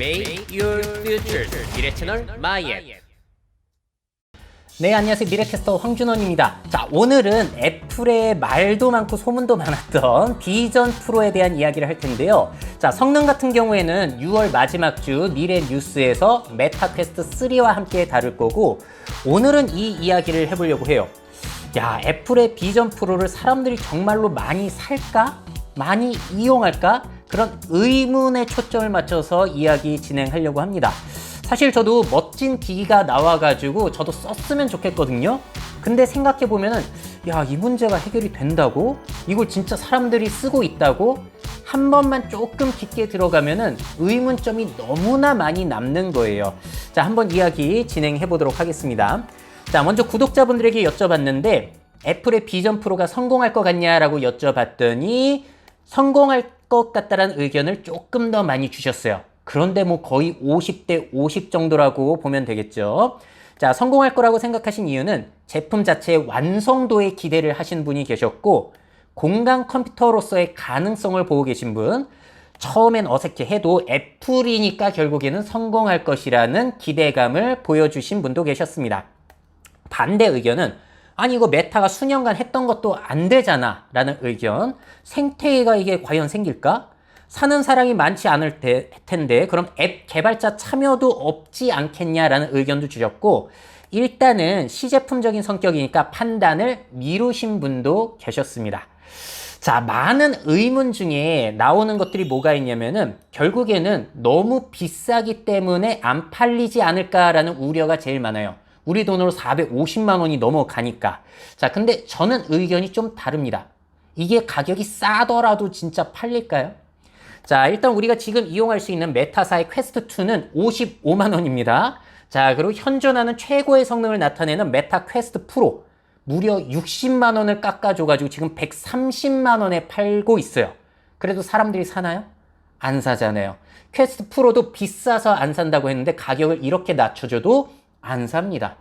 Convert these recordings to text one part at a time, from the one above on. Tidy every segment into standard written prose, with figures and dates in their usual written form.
Make your future 미래 채널 마이앱. 네, 안녕하세요. 미래캐스터 황준원입니다. 자, 오늘은 애플의 말도 많고 소문도 많았던 비전 프로에 대한 이야기를 할 텐데요. 자, 성능 같은 경우에는 6월 마지막 주 미래 뉴스에서 메타 퀘스트 3와 함께 다룰 거고, 오늘은 이 이야기를 해보려고 해요. 야, 애플의 비전 프로를 사람들이 정말로 많이 살까? 많이 이용할까? 그런 의문에 초점을 맞춰서 이야기 진행하려고 합니다. 사실 저도 멋진 기기가 나와가지고 저도 썼으면 좋겠거든요. 근데 생각해보면은, 야, 이 문제가 해결이 된다고? 이걸 진짜 사람들이 쓰고 있다고? 한 번만 조금 깊게 들어가면은 의문점이 너무나 많이 남는 거예요. 자, 한번 이야기 진행해 보도록 하겠습니다. 자, 먼저 구독자분들에게 여쭤봤는데, 애플의 비전 프로가 성공할 것 같냐라고 여쭤봤더니 성공할 것 같다라는 의견을 조금 더 많이 주셨어요. 그런데 뭐 거의 50대 50 정도라고 보면 되겠죠. 자, 성공할 거라고 생각하신 이유는 제품 자체의 완성도에 기대를 하신 분이 계셨고, 공간 컴퓨터로서의 가능성을 보고 계신 분, 처음엔 어색해해도 애플이니까 결국에는 성공할 것이라는 기대감을 보여주신 분도 계셨습니다. 반대 의견은, 아니 이거 메타가 수년간 했던 것도 안 되잖아 라는 의견, 생태계가 이게 과연 생길까? 사는 사람이 많지 않을 텐데 그럼 앱 개발자 참여도 없지 않겠냐라는 의견도 주셨고, 일단은 시제품적인 성격이니까 판단을 미루신 분도 계셨습니다. 자, 많은 의문 중에 나오는 것들이 뭐가 있냐면은 결국에는 너무 비싸기 때문에 안 팔리지 않을까라는 우려가 제일 많아요. 우리 돈으로 450만 원이 넘어가니까. 자, 근데 저는 의견이 좀 다릅니다. 이게 가격이 싸더라도 진짜 팔릴까요? 자, 일단 우리가 지금 이용할 수 있는 메타사의 퀘스트 2는 55만 원입니다. 자, 그리고 현존하는 최고의 성능을 나타내는 메타 퀘스트 프로 무려 60만 원을 깎아줘가지고 지금 130만 원에 팔고 있어요. 그래도 사람들이 사나요? 안 사잖아요. 퀘스트 프로도 비싸서 안 산다고 했는데 가격을 이렇게 낮춰줘도 안 삽니다.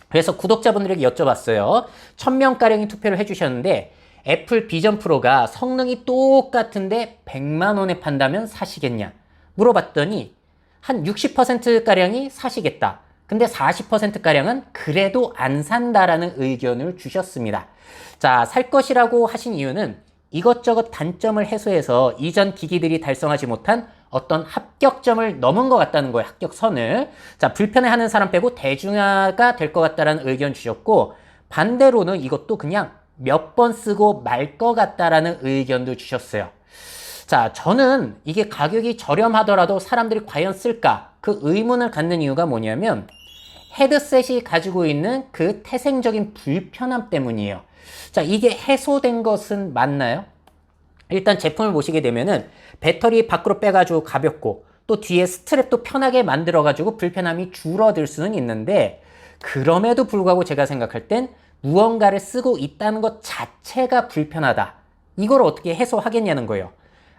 그래서 구독자분들에게 여쭤봤어요. 1000명가량이 투표를 해주셨는데, 애플 비전 프로가 성능이 똑같은데 100만 원에 판다면 사시겠냐? 물어봤더니 한 60%가량이 사시겠다. 근데 40%가량은 그래도 안 산다라는 의견을 주셨습니다. 자, 살 것이라고 하신 이유는 이것저것 단점을 해소해서 이전 기기들이 달성하지 못한 어떤 합격점을 넘은 것 같다는 거예요. 합격선을. 자, 불편해하는 사람 빼고 대중화가 될 것 같다는 의견 주셨고, 반대로는 이것도 그냥 몇 번 쓰고 말 것 같다라는 의견도 주셨어요. 자, 저는 이게 가격이 저렴하더라도 사람들이 과연 쓸까? 그 의문을 갖는 이유가 뭐냐면 헤드셋이 가지고 있는 그 태생적인 불편함 때문이에요. 자, 이게 해소된 것은 맞나요? 일단 제품을 보시게 되면은 배터리 밖으로 빼가지고 가볍고, 또 뒤에 스트랩도 편하게 만들어가지고 불편함이 줄어들 수는 있는데, 그럼에도 불구하고 제가 생각할 땐 무언가를 쓰고 있다는 것 자체가 불편하다. 이걸 어떻게 해소하겠냐는 거예요.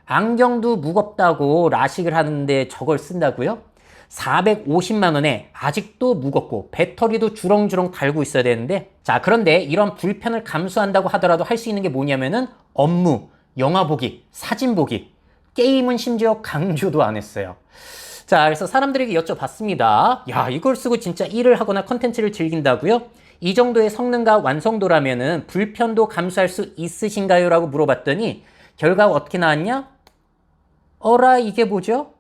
안경도 무겁다고 라식을 하는데 저걸 쓴다고요? 450만 원에 아직도 무겁고 배터리도 주렁주렁 달고 있어야 되는데, 자, 그런데 이런 불편을 감수한다고 하더라도 할 수 있는 게 뭐냐면은 업무, 영화 보기, 사진 보기, 게임은 심지어 강조도 안 했어요. 자, 그래서 사람들에게 여쭤봤습니다. 야, 이걸 쓰고 진짜 일을 하거나 컨텐츠를 즐긴다고요? 이 정도의 성능과 완성도라면은 불편도 감수할 수 있으신가요? 라고 물어봤더니 결과가 어떻게 나왔냐? 어라, 이게 뭐죠?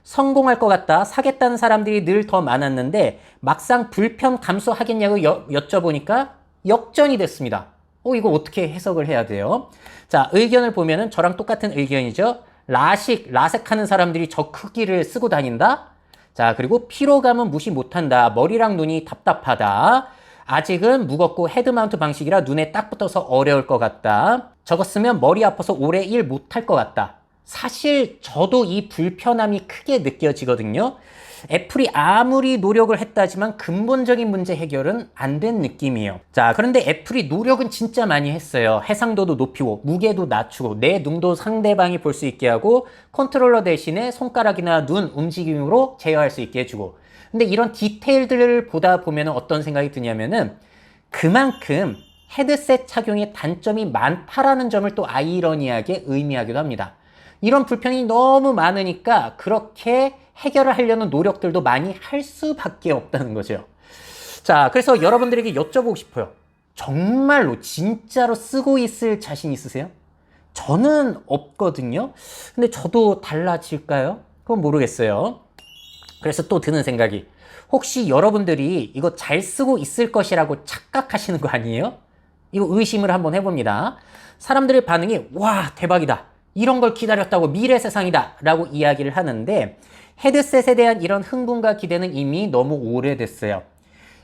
성공할 것 같다, 사겠다는 사람들이 늘 더 많았는데 막상 불편 감수하겠냐고 여쭤보니까 역전이 됐습니다. 이거 어떻게 해석을 해야 돼요? 자, 의견을 보면은 저랑 똑같은 의견이죠. 라섹하는 사람들이 저 크기를 쓰고 다닌다? 자, 그리고 피로감은 무시 못한다. 머리랑 눈이 답답하다. 아직은 무겁고 헤드마운트 방식이라 눈에 딱 붙어서 어려울 것 같다. 저거 쓰면 머리 아파서 오래 일 못할 것 같다. 사실 저도 이 불편함이 크게 느껴지거든요. 애플이 아무리 노력을 했다지만 근본적인 문제 해결은 안 된 느낌이에요. 자, 그런데 애플이 노력은 진짜 많이 했어요. 해상도도 높이고 무게도 낮추고 내 눈도 상대방이 볼 수 있게 하고 컨트롤러 대신에 손가락이나 눈 움직임으로 제어할 수 있게 해주고, 근데 이런 디테일들을 보다 보면 어떤 생각이 드냐면은 그만큼 헤드셋 착용의 단점이 많다라는 점을 또 아이러니하게 의미하기도 합니다. 이런 불편이 너무 많으니까 그렇게 해결을 하려는 노력들도 많이 할 수밖에 없다는 거죠. 자, 그래서 여러분들에게 여쭤보고 싶어요. 정말로 진짜로 쓰고 있을 자신 있으세요? 저는 없거든요. 근데 저도 달라질까요? 그건 모르겠어요. 그래서 또 드는 생각이, 혹시 여러분들이 이거 잘 쓰고 있을 것이라고 착각하시는 거 아니에요? 이거 의심을 한번 해봅니다. 사람들의 반응이 와 대박이다, 이런 걸 기다렸다고, 미래 세상이다 라고 이야기를 하는데, 헤드셋에 대한 이런 흥분과 기대는 이미 너무 오래됐어요.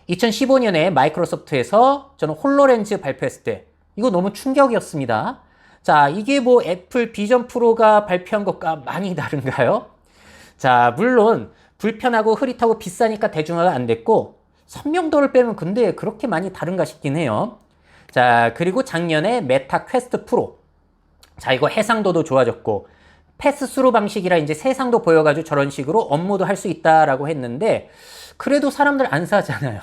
2015년에 마이크로소프트에서 저는 홀로렌즈 발표했을 때 이거 너무 충격이었습니다. 자, 이게 뭐 애플 비전 프로가 발표한 것과 많이 다른가요? 자, 물론 불편하고 흐릿하고 비싸니까 대중화가 안 됐고, 선명도를 빼면 근데 그렇게 많이 다른가 싶긴 해요. 자, 그리고 작년에 메타 퀘스트 프로. 자, 이거 해상도도 좋아졌고, 패스스루 방식이라 이제 세상도 보여가지고 저런 식으로 업무도 할 수 있다라고 했는데, 그래도 사람들 안 사잖아요.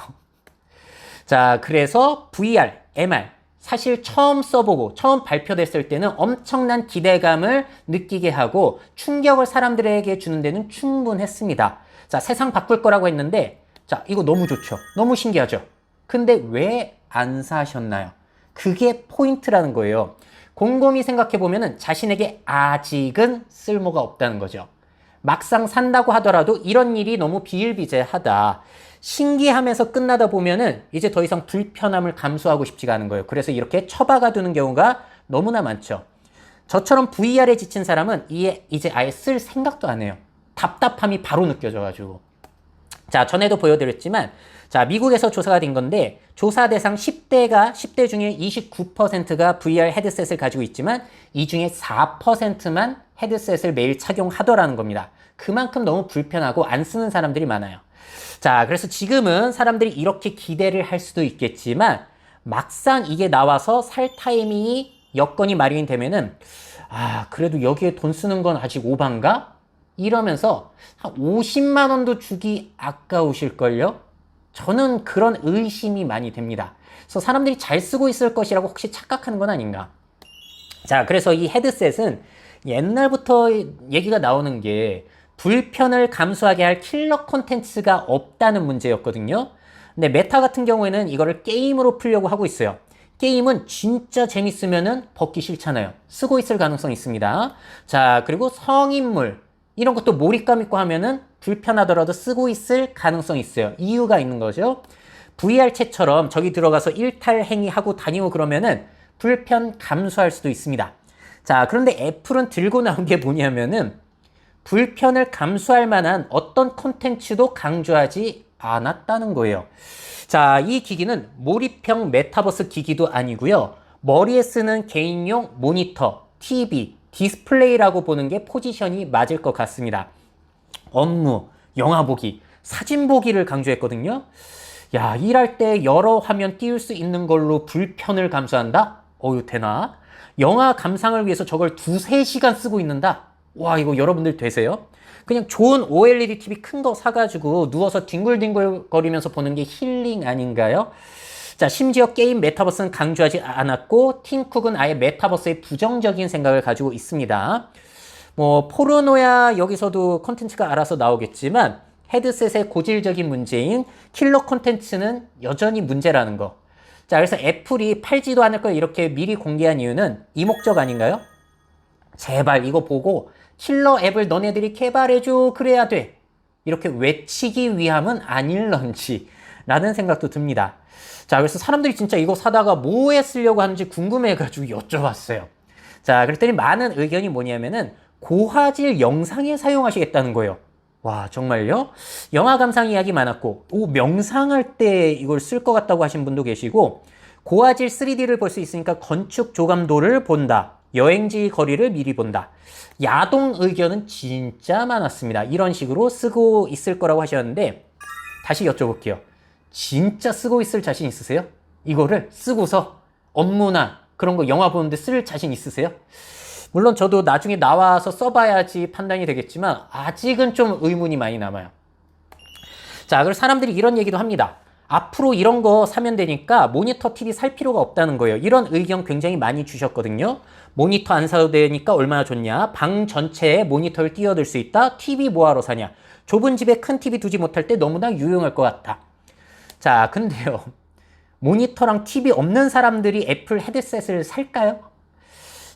자, 그래서 VR, MR, 사실 처음 써보고 처음 발표됐을 때는 엄청난 기대감을 느끼게 하고 충격을 사람들에게 주는 데는 충분했습니다. 자, 세상 바꿀 거라고 했는데, 자, 이거 너무 좋죠. 너무 신기하죠. 근데 왜 안 사셨나요? 그게 포인트라는 거예요. 곰곰이 생각해보면 자신에게 아직은 쓸모가 없다는 거죠. 막상 산다고 하더라도 이런 일이 너무 비일비재하다, 신기하면서 끝나다 보면은 이제 더 이상 불편함을 감수하고 싶지가 않은 거예요. 그래서 이렇게 처박아 두는 경우가 너무나 많죠. 저처럼 VR에 지친 사람은 이제 아예 쓸 생각도 안 해요. 답답함이 바로 느껴져가지고. 자, 전에도 보여드렸지만, 자, 미국에서 조사가 된 건데, 조사 대상 10대 중에 29%가 VR 헤드셋을 가지고 있지만 이 중에 4%만 헤드셋을 매일 착용하더라는 겁니다. 그만큼 너무 불편하고 안 쓰는 사람들이 많아요. 자, 그래서 지금은 사람들이 이렇게 기대를 할 수도 있겠지만, 막상 이게 나와서 살 타이밍이 여건이 마련이 되면은, 아, 그래도 여기에 돈 쓰는 건 아직 오반가? 이러면서 한 50만 원도 주기 아까우실걸요? 저는 그런 의심이 많이 됩니다. 그래서 사람들이 잘 쓰고 있을 것이라고 혹시 착각하는 건 아닌가? 자, 그래서 이 헤드셋은 옛날부터 얘기가 나오는 게 불편을 감수하게 할 킬러 콘텐츠가 없다는 문제였거든요. 근데 메타 같은 경우에는 이거를 게임으로 풀려고 하고 있어요. 게임은 진짜 재밌으면은 벗기 싫잖아요. 쓰고 있을 가능성이 있습니다. 자, 그리고 성인물, 이런 것도 몰입감 있고 하면은 불편하더라도 쓰고 있을 가능성이 있어요. 이유가 있는 거죠. VR챗처럼 저기 들어가서 일탈행위하고 다니고 그러면은 불편 감수할 수도 있습니다. 자, 그런데 애플은 들고 나온 게 뭐냐면은 불편을 감수할 만한 어떤 콘텐츠도 강조하지 않았다는 거예요. 자, 이 기기는 몰입형 메타버스 기기도 아니고요. 머리에 쓰는 개인용 모니터, TV, 디스플레이라고 보는 게 포지션이 맞을 것 같습니다. 업무, 영화 보기, 사진 보기를 강조했거든요. 야, 일할 때 여러 화면 띄울 수 있는 걸로 불편을 감수한다? 어휴, 되나? 영화 감상을 위해서 저걸 2-3시간 쓰고 있는다? 와, 이거 여러분들 되세요? 그냥 좋은 OLED TV 큰 거 사가지고 누워서 뒹굴뒹굴 거리면서 보는 게 힐링 아닌가요? 자, 심지어 게임 메타버스는 강조하지 않았고, 팀 쿡은 아예 메타버스에 부정적인 생각을 가지고 있습니다. 뭐 포르노야 여기서도 콘텐츠가 알아서 나오겠지만, 헤드셋의 고질적인 문제인 킬러 콘텐츠는 여전히 문제라는 거. 자, 그래서 애플이 팔지도 않을 걸 이렇게 미리 공개한 이유는 이 목적 아닌가요? 제발 이거 보고 킬러 앱을 너네들이 개발해줘, 그래야 돼, 이렇게 외치기 위함은 아닐런지 라는 생각도 듭니다. 자, 그래서 사람들이 진짜 이거 사다가 뭐에 쓰려고 하는지 궁금해가지고 여쭤봤어요. 자, 그랬더니 많은 의견이 뭐냐면은 고화질 영상에 사용하시겠다는 거예요. 와, 정말요? 영화 감상 이야기 많았고, 명상할 때 이걸 쓸 것 같다고 하신 분도 계시고, 고화질 3D를 볼 수 있으니까 건축 조감도를 본다, 여행지 거리를 미리 본다, 야동 의견은 진짜 많았습니다. 이런 식으로 쓰고 있을 거라고 하셨는데, 다시 여쭤볼게요. 진짜 쓰고 있을 자신 있으세요? 이거를 쓰고서 업무나 그런 거 영화 보는데 쓸 자신 있으세요? 물론 저도 나중에 나와서 써봐야지 판단이 되겠지만 아직은 좀 의문이 많이 남아요. 자, 그리고 사람들이 이런 얘기도 합니다. 앞으로 이런 거 사면 되니까 모니터 TV 살 필요가 없다는 거예요. 이런 의견 굉장히 많이 주셨거든요. 모니터 안 사도 되니까 얼마나 좋냐. 방 전체에 모니터를 끼워둘 수 있다. TV 뭐하러 사냐. 좁은 집에 큰 TV 두지 못할 때 너무나 유용할 것 같다. 자, 근데요. 모니터랑 TV 없는 사람들이 애플 헤드셋을 살까요?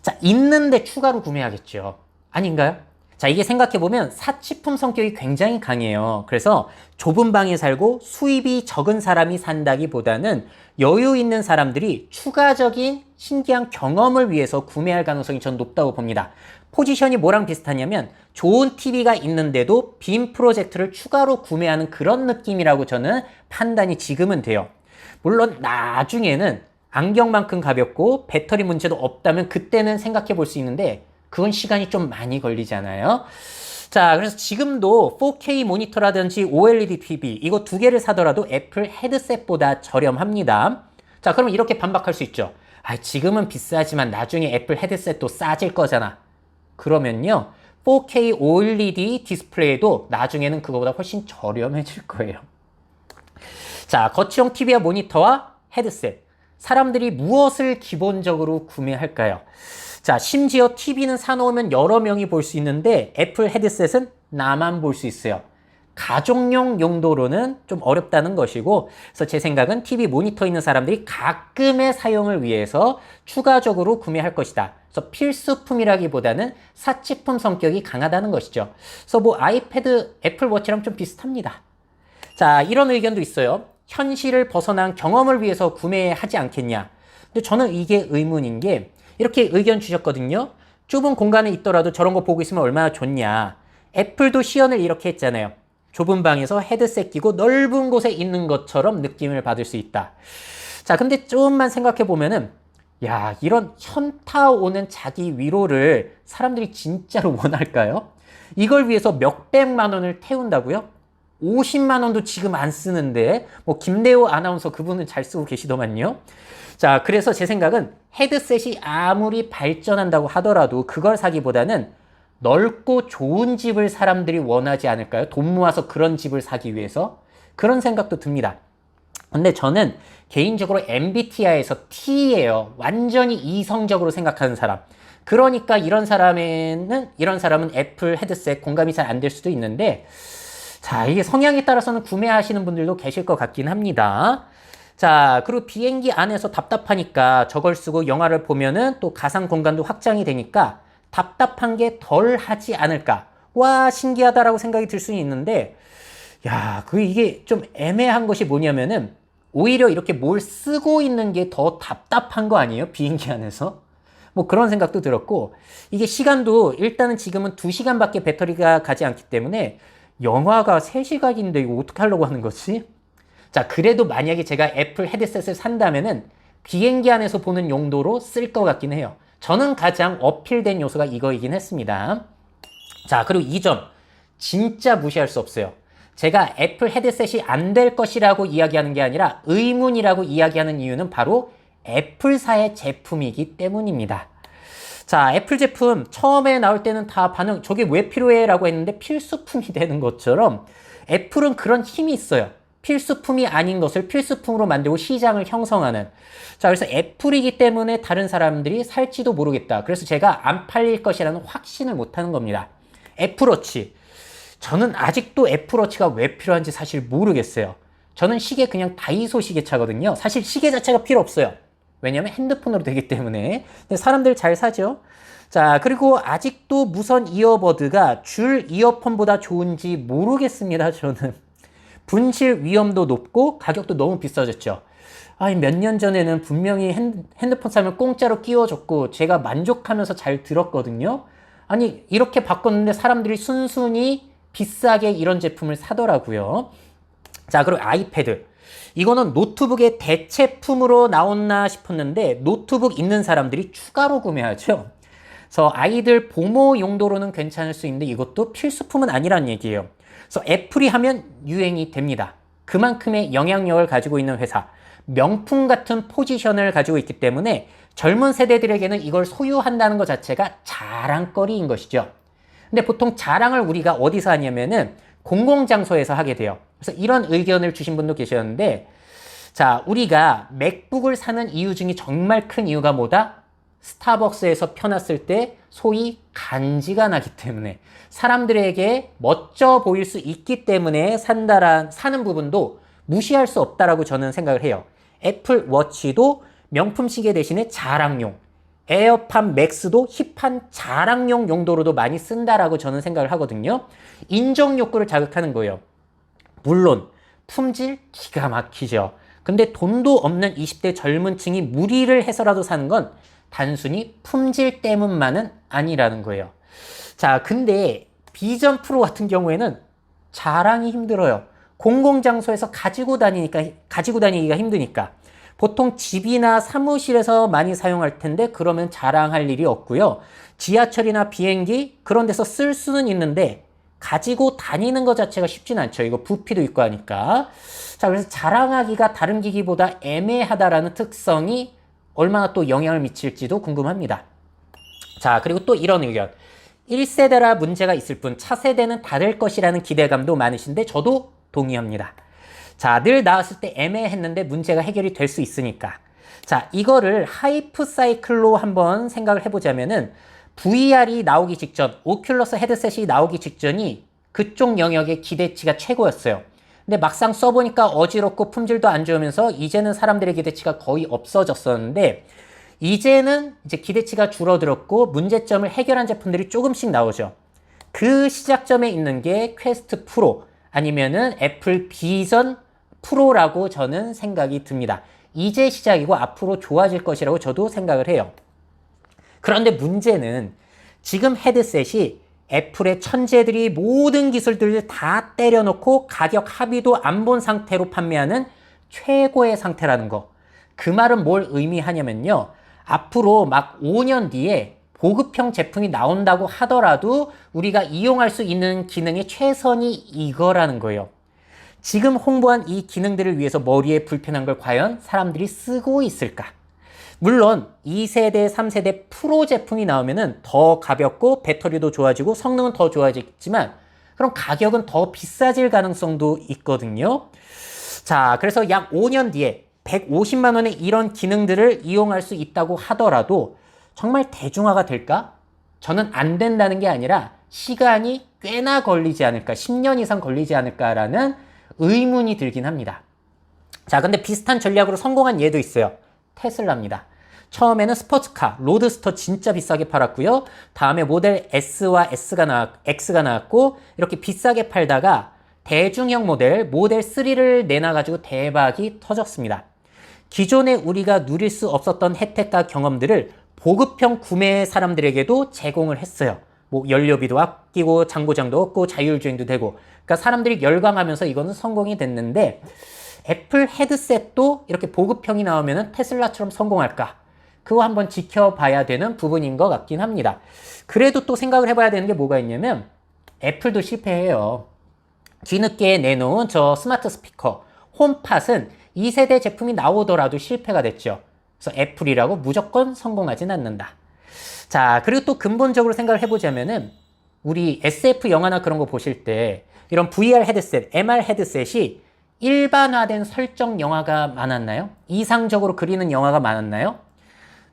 자, 있는데 추가로 구매하겠죠. 아닌가요? 자, 이게 생각해보면 사치품 성격이 굉장히 강해요. 그래서 좁은 방에 살고 수입이 적은 사람이 산다기보다는 여유 있는 사람들이 추가적인 신기한 경험을 위해서 구매할 가능성이 전 높다고 봅니다. 포지션이 뭐랑 비슷하냐면 좋은 TV가 있는데도 빔 프로젝트를 추가로 구매하는 그런 느낌이라고 저는 판단이 지금은 돼요. 물론 나중에는 안경만큼 가볍고 배터리 문제도 없다면 그때는 생각해 볼 수 있는데 그건 시간이 좀 많이 걸리잖아요. 자, 그래서 지금도 4K 모니터라든지 OLED TV 이거 두 개를 사더라도 애플 헤드셋보다 저렴합니다. 자, 그럼 이렇게 반박할 수 있죠. 아, 지금은 비싸지만 나중에 애플 헤드셋도 싸질 거잖아. 그러면요, 4K OLED 디스플레이도 나중에는 그거보다 훨씬 저렴해질 거예요. 자, 거치형 TV와 모니터와 헤드셋. 사람들이 무엇을 기본적으로 구매할까요? 자, 심지어 TV는 사놓으면 여러 명이 볼 수 있는데 애플 헤드셋은 나만 볼 수 있어요. 가족용 용도로는 좀 어렵다는 것이고, 그래서 제 생각은 TV 모니터 있는 사람들이 가끔의 사용을 위해서 추가적으로 구매할 것이다. 그래서 필수품이라기보다는 사치품 성격이 강하다는 것이죠. 그래서 뭐 아이패드, 애플워치랑 좀 비슷합니다. 자, 이런 의견도 있어요. 현실을 벗어난 경험을 위해서 구매하지 않겠냐. 근데 저는 이게 의문인 게 이렇게 의견 주셨거든요. 좁은 공간에 있더라도 저런 거 보고 있으면 얼마나 좋냐. 애플도 시연을 이렇게 했잖아요. 좁은 방에서 헤드셋 끼고 넓은 곳에 있는 것처럼 느낌을 받을 수 있다. 자, 근데 조금만 생각해 보면은 야, 이런 현타 오는 자기 위로를 사람들이 진짜로 원할까요? 이걸 위해서 몇백만 원을 태운다고요? 50만 원도 지금 안 쓰는데 뭐 김대호 아나운서 그분은 잘 쓰고 계시더만요. 자, 그래서 제 생각은 헤드셋이 아무리 발전한다고 하더라도 그걸 사기보다는 넓고 좋은 집을 사람들이 원하지 않을까요? 돈 모아서 그런 집을 사기 위해서 그런 생각도 듭니다. 근데 저는 개인적으로 MBTI에서 T예요. 완전히 이성적으로 생각하는 사람. 그러니까 이런 사람은 애플 헤드셋 공감이 잘 안 될 수도 있는데, 자, 이게 성향에 따라서는 구매하시는 분들도 계실 것 같긴 합니다. 자, 그리고 비행기 안에서 답답하니까 저걸 쓰고 영화를 보면은 또 가상 공간도 확장이 되니까 답답한 게 덜 하지 않을까. 와, 신기하다라고 생각이 들 수는 있는데, 야, 이게 좀 애매한 것이 뭐냐면은 오히려 이렇게 뭘 쓰고 있는 게 더 답답한 거 아니에요? 비행기 안에서? 뭐 그런 생각도 들었고, 이게 시간도 일단은 지금은 2시간밖에 배터리가 가지 않기 때문에 영화가 3시간인데 이거 어떻게 하려고 하는 거지? 자, 그래도 만약에 제가 애플 헤드셋을 산다면은 비행기 안에서 보는 용도로 쓸 것 같긴 해요. 저는 가장 어필된 요소가 이거이긴 했습니다. 자, 그리고 이 점 진짜 무시할 수 없어요. 제가 애플 헤드셋이 안 될 것이라고 이야기하는 게 아니라 의문이라고 이야기하는 이유는 바로 애플사의 제품이기 때문입니다. 자, 애플 제품 처음에 나올 때는 다 저게 왜 필요해? 라고 했는데 필수품이 되는 것처럼 애플은 그런 힘이 있어요. 필수품이 아닌 것을 필수품으로 만들고 시장을 형성하는. 자, 그래서 애플이기 때문에 다른 사람들이 살지도 모르겠다. 그래서 제가 안 팔릴 것이라는 확신을 못 하는 겁니다. 애플워치. 저는 아직도 애플워치가 왜 필요한지 사실 모르겠어요. 저는 시계 그냥 다이소 시계 차거든요. 사실 시계 자체가 필요 없어요. 왜냐면 핸드폰으로 되기 때문에. 근데 사람들 잘 사죠. 자, 그리고 아직도 무선 이어버드가 줄 이어폰보다 좋은지 모르겠습니다. 저는. 분실 위험도 높고 가격도 너무 비싸졌죠. 아니, 몇 년 전에는 분명히 핸드폰 사면 공짜로 끼워줬고 제가 만족하면서 잘 들었거든요. 아니, 이렇게 바꿨는데 사람들이 순순히 비싸게 이런 제품을 사더라고요. 자, 그리고 아이패드. 이거는 노트북의 대체품으로 나왔나 싶었는데 노트북 있는 사람들이 추가로 구매하죠. 그래서 아이들 보모 용도로는 괜찮을 수 있는데 이것도 필수품은 아니란 얘기예요. 그래서 애플이 하면 유행이 됩니다. 그만큼의 영향력을 가지고 있는 회사. 명품 같은 포지션을 가지고 있기 때문에 젊은 세대들에게는 이걸 소유한다는 것 자체가 자랑거리인 것이죠. 근데 보통 자랑을 우리가 어디서 하냐면은 공공장소에서 하게 돼요. 그래서 이런 의견을 주신 분도 계셨는데, 자, 우리가 맥북을 사는 이유 중에 정말 큰 이유가 뭐다? 스타벅스에서 펴놨을 때 소위 간지가 나기 때문에 사람들에게 멋져 보일 수 있기 때문에 사는 부분도 무시할 수 없다라고 저는 생각을 해요. 애플 워치도 명품 시계 대신에 자랑용, 에어팟 맥스도 힙한 자랑용 용도로도 많이 쓴다라고 저는 생각을 하거든요. 인정 욕구를 자극하는 거예요. 물론 품질 기가 막히죠. 근데 돈도 없는 20대 젊은 층이 무리를 해서라도 사는 건 단순히 품질 때문만은 아니라는 거예요. 자, 근데 비전 프로 같은 경우에는 자랑이 힘들어요. 공공장소에서 가지고 다니기가 힘드니까. 보통 집이나 사무실에서 많이 사용할 텐데 그러면 자랑할 일이 없고요. 지하철이나 비행기 그런 데서 쓸 수는 있는데 가지고 다니는 것 자체가 쉽진 않죠. 이거 부피도 있고 하니까. 자, 그래서 자랑하기가 다른 기기보다 애매하다라는 특성이 얼마나 또 영향을 미칠지도 궁금합니다. 자, 그리고 또 이런 의견. 1세대라 문제가 있을 뿐 차세대는 다를 것이라는 기대감도 많으신데 저도 동의합니다. 자, 늘 나왔을 때 애매했는데 문제가 해결이 될 수 있으니까. 자, 이거를 하이프 사이클로 한번 생각을 해보자면은 VR이 나오기 직전, 오큘러스 헤드셋이 나오기 직전이 그쪽 영역의 기대치가 최고였어요. 근데 막상 써보니까 어지럽고 품질도 안 좋으면서 이제는 사람들의 기대치가 거의 없어졌었는데 이제는 이제 기대치가 줄어들었고 문제점을 해결한 제품들이 조금씩 나오죠. 그 시작점에 있는 게 퀘스트 프로 아니면은 애플 비전 프로라고 저는 생각이 듭니다. 이제 시작이고 앞으로 좋아질 것이라고 저도 생각을 해요. 그런데 문제는 지금 헤드셋이 애플의 천재들이 모든 기술들을 다 때려놓고 가격 합의도 안 본 상태로 판매하는 최고의 상태라는 거. 그 말은 뭘 의미하냐면요. 앞으로 막 5년 뒤에 보급형 제품이 나온다고 하더라도 우리가 이용할 수 있는 기능의 최선이 이거라는 거예요. 지금 홍보한 이 기능들을 위해서 머리에 불편한 걸 과연 사람들이 쓰고 있을까? 물론 2세대, 3세대 프로 제품이 나오면은 더 가볍고 배터리도 좋아지고 성능은 더 좋아지겠지만 그럼 가격은 더 비싸질 가능성도 있거든요. 자, 그래서 약 5년 뒤에 150만 원의 이런 기능들을 이용할 수 있다고 하더라도 정말 대중화가 될까? 저는 안 된다는 게 아니라 시간이 꽤나 걸리지 않을까, 10년 이상 걸리지 않을까라는 의문이 들긴 합니다. 자, 근데 비슷한 전략으로 성공한 예도 있어요. 테슬라입니다. 처음에는 스포츠카, 로드스터 진짜 비싸게 팔았고요. 다음에 모델 S와 X가 나왔고 이렇게 비싸게 팔다가 대중형 모델 3를 내놔가지고 대박이 터졌습니다. 기존에 우리가 누릴 수 없었던 혜택과 경험들을 보급형 구매 사람들에게도 제공을 했어요. 뭐 연료비도 아끼고 장고장도 없고 자율주행도 되고 그러니까 사람들이 열광하면서 이거는 성공이 됐는데 애플 헤드셋도 이렇게 보급형이 나오면 테슬라처럼 성공할까? 그거 한번 지켜봐야 되는 부분인 것 같긴 합니다. 그래도 또 생각을 해봐야 되는 게 뭐가 있냐면 애플도 실패해요. 뒤늦게 내놓은 저 스마트 스피커 홈팟은 2세대 제품이 나오더라도 실패가 됐죠. 그래서 애플이라고 무조건 성공하진 않는다. 자, 그리고 또 근본적으로 생각을 해보자면은 우리 SF 영화나 그런 거 보실 때 이런 VR 헤드셋, MR 헤드셋이 일반화된 설정 영화가 많았나요? 이상적으로 그리는 영화가 많았나요?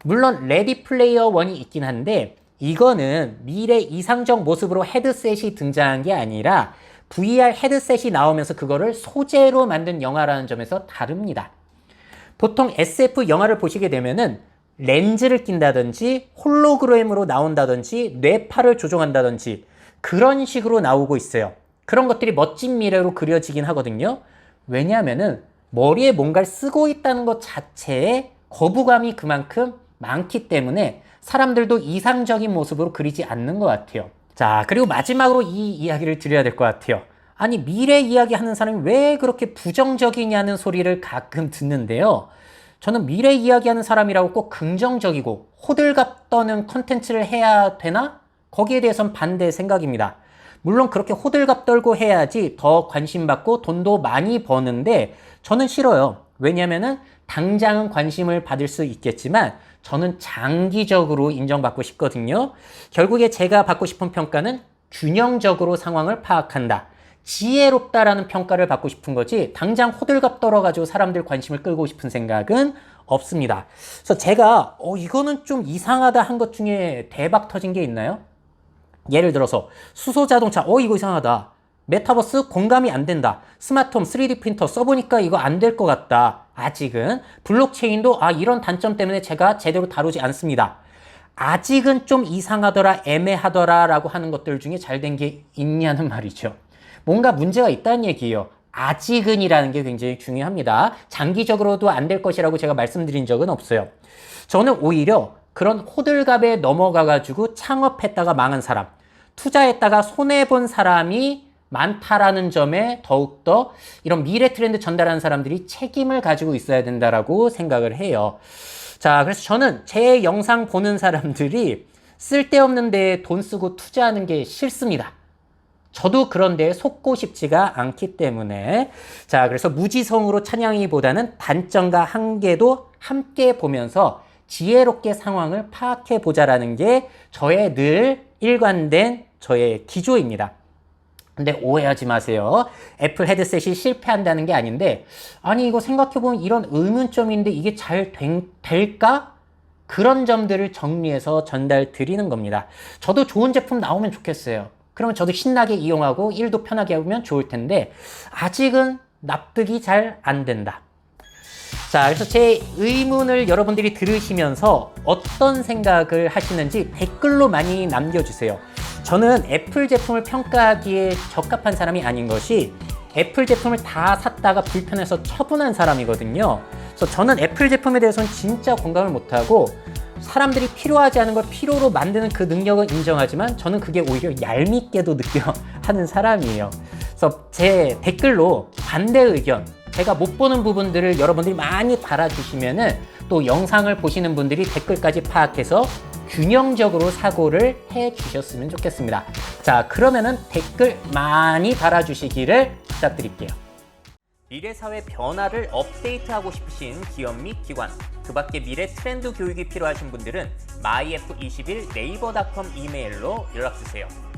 물론 레디 플레이어 원이 있긴 한데 이거는 미래 이상적 모습으로 헤드셋이 등장한 게 아니라 VR 헤드셋이 나오면서 그거를 소재로 만든 영화라는 점에서 다릅니다. 보통 SF 영화를 보시게 되면은 렌즈를 낀다든지 홀로그램으로 나온다든지 뇌파를 조종한다든지 그런 식으로 나오고 있어요. 그런 것들이 멋진 미래로 그려지긴 하거든요. 왜냐하면은 머리에 뭔가를 쓰고 있다는 것 자체에 거부감이 그만큼 많기 때문에 사람들도 이상적인 모습으로 그리지 않는 것 같아요. 자, 그리고 마지막으로 이 이야기를 드려야 될 것 같아요. 아니, 미래 이야기 하는 사람이 왜 그렇게 부정적이냐는 소리를 가끔 듣는데요. 저는 미래 이야기 하는 사람이라고 꼭 긍정적이고 호들갑 떠는 컨텐츠를 해야 되나? 거기에 대해서는 반대 생각입니다. 물론 그렇게 호들갑 떨고 해야지 더 관심받고 돈도 많이 버는데 저는 싫어요. 왜냐면은 당장은 관심을 받을 수 있겠지만 저는 장기적으로 인정받고 싶거든요. 결국에 제가 받고 싶은 평가는 균형적으로 상황을 파악한다. 지혜롭다라는 평가를 받고 싶은 거지 당장 호들갑 떨어가지고 사람들 관심을 끌고 싶은 생각은 없습니다. 그래서 제가 이거는 좀 이상하다 한 것 중에 대박 터진 게 있나요? 예를 들어서 수소자동차 이거 이상하다. 메타버스 공감이 안 된다. 스마트홈 3D 프린터 써보니까 이거 안 될 것 같다. 아직은. 블록체인도 이런 단점 때문에 제가 제대로 다루지 않습니다. 아직은 좀 이상하더라, 애매하더라 라고 하는 것들 중에 잘 된 게 있냐는 말이죠. 뭔가 문제가 있다는 얘기예요. 아직은이라는 게 굉장히 중요합니다. 장기적으로도 안 될 것이라고 제가 말씀드린 적은 없어요. 저는 오히려 그런 호들갑에 넘어가가지고 창업했다가 망한 사람, 투자했다가 손해본 사람이 많다라는 점에 더욱더 이런 미래 트렌드 전달하는 사람들이 책임을 가지고 있어야 된다라고 생각을 해요. 자, 그래서 저는 제 영상 보는 사람들이 쓸데없는 데에 돈 쓰고 투자하는 게 싫습니다. 저도 그런 데에 속고 싶지가 않기 때문에. 자, 그래서 무지성으로 찬양이보다는 단점과 한계도 함께 보면서 지혜롭게 상황을 파악해 보자라는 게 저의 늘 일관된 저의 기조입니다. 근데 오해하지 마세요. 애플 헤드셋이 실패한다는 게 아닌데, 아니 이거 생각해보면 이런 의문점인데 이게 잘 될까? 그런 점들을 정리해서 전달 드리는 겁니다. 저도 좋은 제품 나오면 좋겠어요. 그러면 저도 신나게 이용하고 일도 편하게 하면 좋을 텐데 아직은 납득이 잘 안 된다. 자, 그래서 제 의문을 여러분들이 들으시면서 어떤 생각을 하시는지 댓글로 많이 남겨주세요. 저는 애플 제품을 평가하기에 적합한 사람이 아닌 것이 애플 제품을 다 샀다가 불편해서 처분한 사람이거든요. 그래서 저는 애플 제품에 대해서는 진짜 공감을 못하고 사람들이 필요하지 않은 걸 필요로 만드는 그 능력은 인정하지만 저는 그게 오히려 얄밉게도 느껴 하는 사람이에요. 그래서 제 댓글로 반대 의견, 제가 못 보는 부분들을 여러분들이 많이 달아주시면은 또 영상을 보시는 분들이 댓글까지 파악해서 균형적으로 사고를 해 주셨으면 좋겠습니다. 자, 그러면은 댓글 많이 달아주시기를 부탁드릴게요. 미래 사회 변화를 업데이트하고 싶으신 기업 및 기관, 그 밖에 미래 트렌드 교육이 필요하신 분들은 myf21 네이버닷컴 이메일로 연락주세요.